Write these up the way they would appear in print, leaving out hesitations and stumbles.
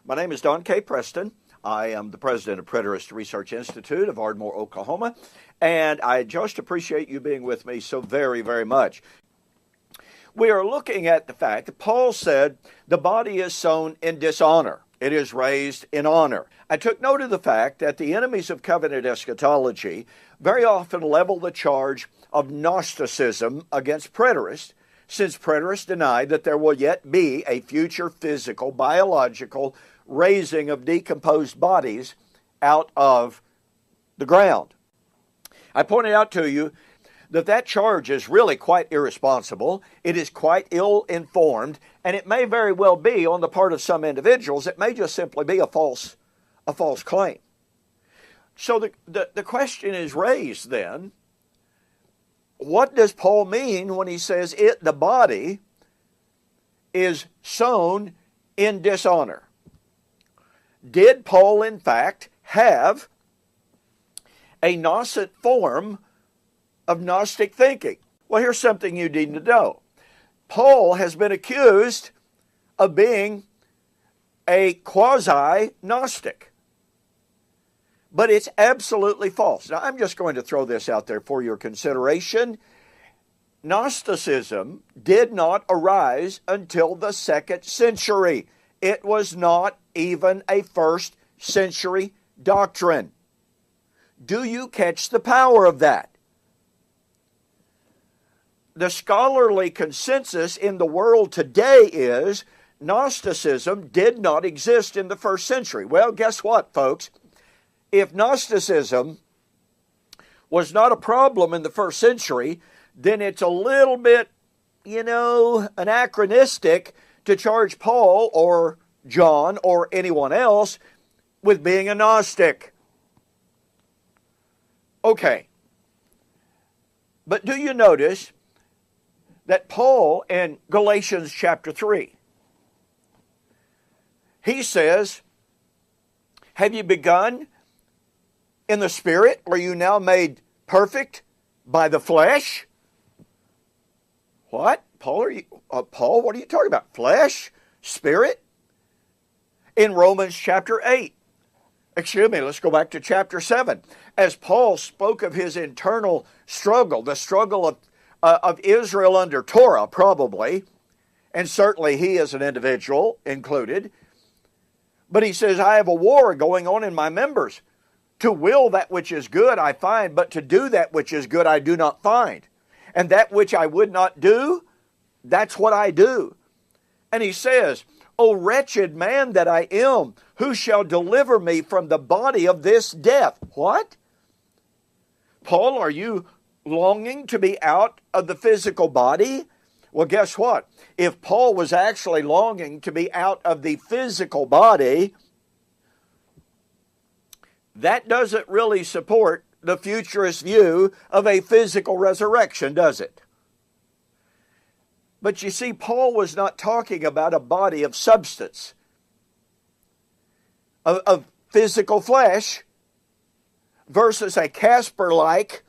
My name is Don K. Preston. I am the president of Preterist Research Institute of Ardmore, Oklahoma, and I just appreciate you being with me so very, very much. We are looking at the fact that Paul said the body is sown in dishonor. It is raised in honor. I took note of the fact that the enemies of covenant eschatology very often level the charge of Gnosticism against preterists, since preterists deny that there will yet be a future physical, biological raising of decomposed bodies out of the ground. I pointed out to you that charge is really quite irresponsible. It is quite ill-informed, and it may very well be, on the part of some individuals, it may just simply be a false claim. So the question is raised then, what does Paul mean when he says the body is sown in dishonor? Did Paul, in fact, have a Gnostic form of Gnostic thinking? Well, here's something you need to know. Paul has been accused of being a quasi-Gnostic. But it's absolutely false. Now, I'm just going to throw this out there for your consideration. Gnosticism did not arise until the 2nd century. It was not even a 1st century doctrine. Do you catch the power of that? The scholarly consensus in the world today is Gnosticism did not exist in the 1st century. Well, guess what, folks? If Gnosticism was not a problem in the 1st century, then it's a little bit, anachronistic to charge Paul or John or anyone else with being a Gnostic. Okay. But do you notice that Paul in Galatians chapter 3, he says, have you begun in the Spirit? Are you now made perfect by the flesh? What? Paul, what are you talking about? Flesh? Spirit? In Romans chapter 8. Let's go back to chapter 7. As Paul spoke of his internal struggle, the struggle of Israel under Torah, probably, and certainly he as an individual included. But he says, I have a war going on in my members. To will that which is good I find, but to do that which is good I do not find. And that which I would not do, that's what I do. And he says, O wretched man that I am, who shall deliver me from the body of this death? What? Paul, are you longing to be out of the physical body? Well, guess what? If Paul was actually longing to be out of the physical body, that doesn't really support the futurist view of a physical resurrection, does it? But you see, Paul was not talking about a body of substance, of physical flesh, versus a Casper-like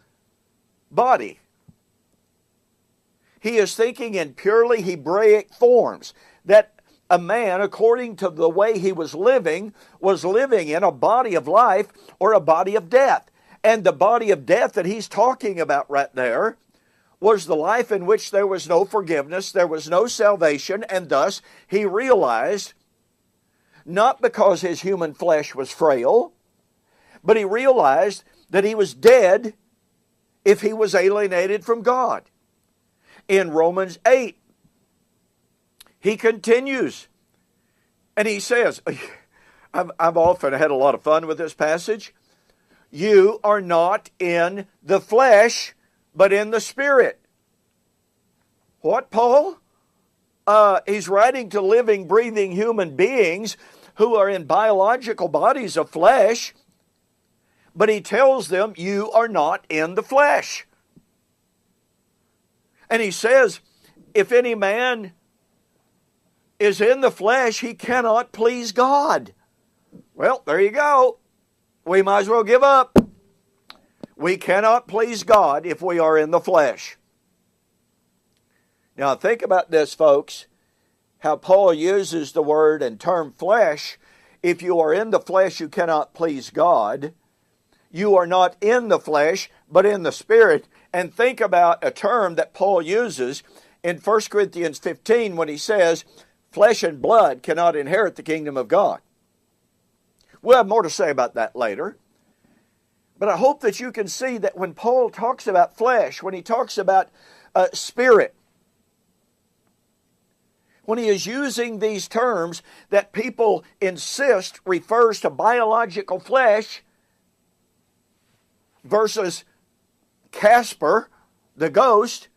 body. He is thinking in purely Hebraic forms, that a man, according to the way he was living in a body of life or a body of death. And the body of death that he's talking about right there was the life in which there was no forgiveness, there was no salvation, and thus he realized, not because his human flesh was frail, but he realized that he was dead if he was alienated from God. In Romans 8, he continues, and he says, I've often had a lot of fun with this passage. You are not in the flesh, but in the Spirit. What, Paul? He's writing to living, breathing human beings who are in biological bodies of flesh, but he tells them, you are not in the flesh. And he says, if any man is in the flesh, he cannot please God. Well, there you go. We might as well give up. We cannot please God if we are in the flesh. Now think about this, folks, how Paul uses the word and term flesh if you are in the flesh, you cannot please God. You are not in the flesh, but in the Spirit. And think about a term that Paul uses in 1 Corinthians 15 when he says, flesh and blood cannot inherit the kingdom of God. We'll have more to say about that later. But I hope that you can see that when Paul talks about flesh, when he talks about spirit, when he is using these terms that people insist refers to biological flesh versus Casper, the ghost,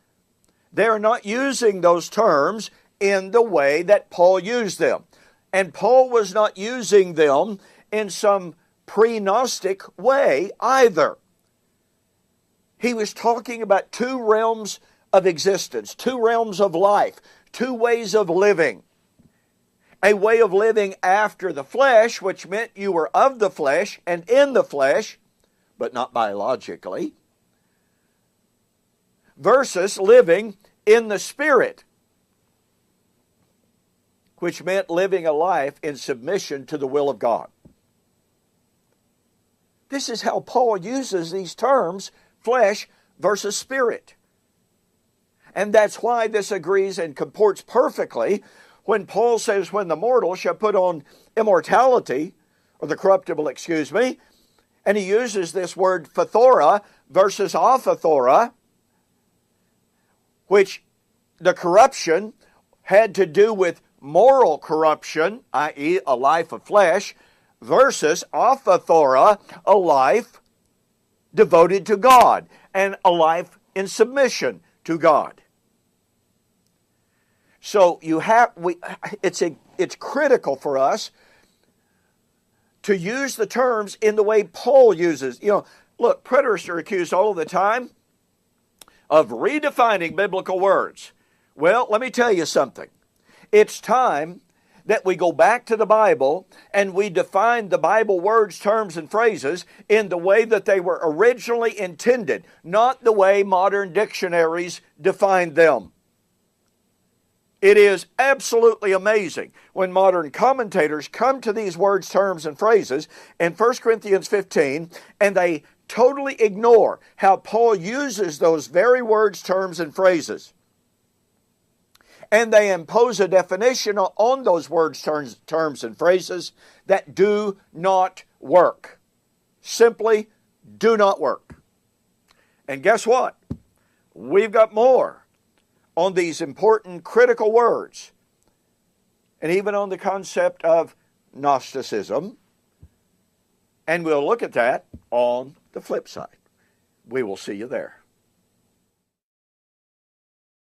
they're not using those terms in the way that Paul used them. And Paul was not using them in some pre-Gnostic way either. He was talking about two realms of existence, two realms of life, two ways of living. A way of living after the flesh, which meant you were of the flesh and in the flesh, but not biologically, versus living in the Spirit, which meant living a life in submission to the will of God. This is how Paul uses these terms, flesh versus spirit. And that's why this agrees and comports perfectly when Paul says, when the mortal shall put on immortality, or the corruptible, and he uses this word phathora versus aphathora, which the corruption had to do with moral corruption, i.e. a life of flesh, versus aphathora, a life devoted to God, and a life in submission to God. So it's critical for us to use the terms in the way Paul uses. Look, preterists are accused all the time of redefining biblical words. Well, let me tell you something. It's time that we go back to the Bible and we define the Bible words, terms, and phrases in the way that they were originally intended, not the way modern dictionaries define them. It is absolutely amazing when modern commentators come to these words, terms, and phrases in 1 Corinthians 15 and they totally ignore how Paul uses those very words, terms, and phrases. And they impose a definition on those words, terms, and phrases that do not work. Simply do not work. And guess what? We've got more on these important, critical words, and even on the concept of Gnosticism. And we'll look at that on the flip side. We will see you there.